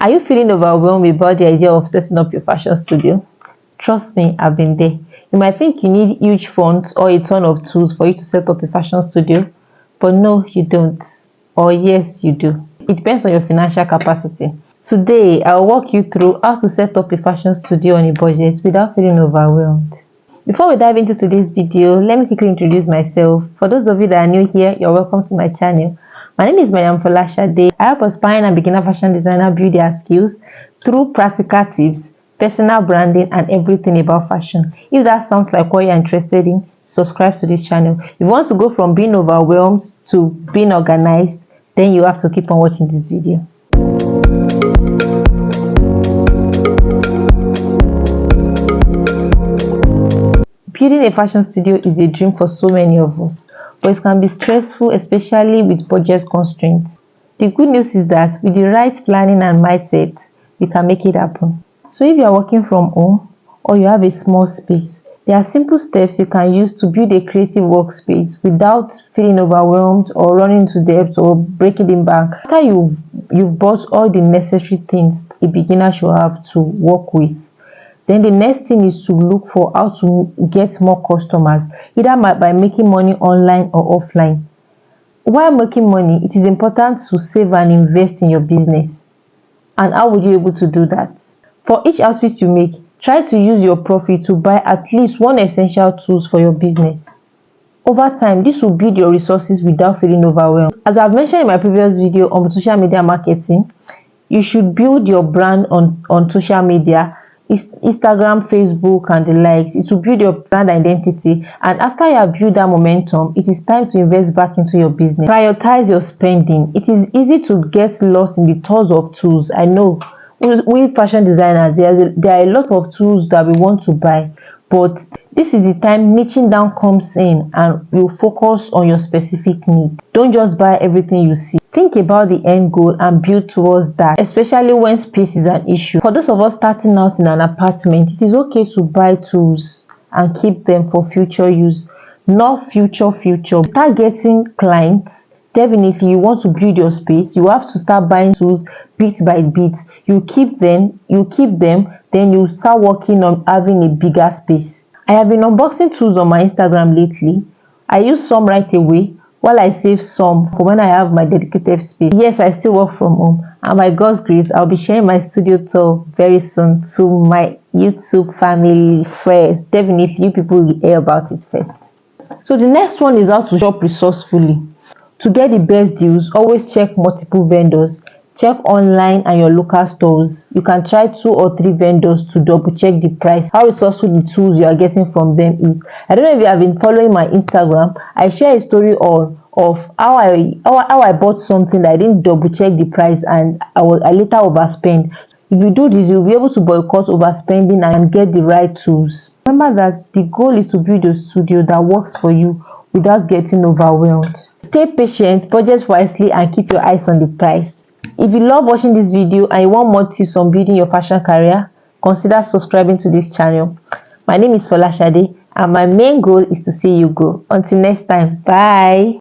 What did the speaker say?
Are you feeling overwhelmed about the idea of setting up your fashion studio? Trust me, I've been there. You might think you need huge funds or a ton of tools for you to set up a fashion studio, but no, you don't. Or yes, you do. It depends on your financial capacity. Today, I'll walk you through how to set up a fashion studio on a budget without feeling overwhelmed. Before we dive into today's video, let me quickly introduce myself. For those of you that are new here, you're welcome to my channel. My name is Folashade. I help aspiring and beginner fashion designer build their skills through practical tips, personal branding, and everything about fashion. If that sounds like what you're interested in, subscribe to this channel. If you want to go from being overwhelmed to being organized, then you have to keep on watching this video. Building a fashion studio is a dream for so many of us, but it can be stressful, especially with budget constraints. The good news is that with the right planning and mindset, you can make it happen. So if you are working from home or you have a small space, there are simple steps you can use to build a creative workspace without feeling overwhelmed or running into debt or breaking the bank. After you've bought all the necessary things a beginner should have to work with, then the next thing is to look for how to get more customers, either by making money online or offline. While making money, it is important to save and invest in your business. And how would you be able to do that? For each outfit you make, try to use your profit to buy at least one essential tools for your business. Over time, this will build your resources without feeling overwhelmed. As I've mentioned in my previous video on social media marketing, you should build your brand on social media, Instagram, Facebook, and the likes. It will build your brand identity, and after you have built that momentum, it is time to invest back into your business. Prioritize your spending. It is easy to get lost in the thoughts of tools. I know we fashion designers, there are a lot of tools that we want to buy, but this is the time niching down comes in, and you focus on your specific need. Don't just buy everything you see. Think about the end goal and build towards that, especially when space is an issue. For those of us starting out in an apartment, it is okay to buy tools and keep them for future use, not future. Start getting clients. Definitely, you want to build your space, you have to start buying tools bit by bit. You keep them, then you start working on having a bigger space. I have been unboxing tools on my Instagram lately. I use some right away, while I save some for when I have my dedicated space. Yes, I still work from home, and by God's grace, I'll be sharing my studio tour very soon to my YouTube family first. Definitely, you people will hear about it first. So the next one is how to shop resourcefully. To get the best deals, always check multiple vendors. Check online and your local stores. You can try 2 or 3 vendors to double check the price, how resourceful the tools you are getting from them is. I don't know if you have been following my Instagram. I share a story of how I bought something that I didn't double check the price, and I later overspent. If you do this, you'll be able to boycott overspending and get the right tools. Remember that the goal is to build a studio that works for you without getting overwhelmed. Stay patient, budget wisely, and keep your eyes on the price. If you love watching this video and you want more tips on building your fashion career, consider subscribing to this channel. My name is Folashade, and my main goal is to see you grow. Until next time, bye.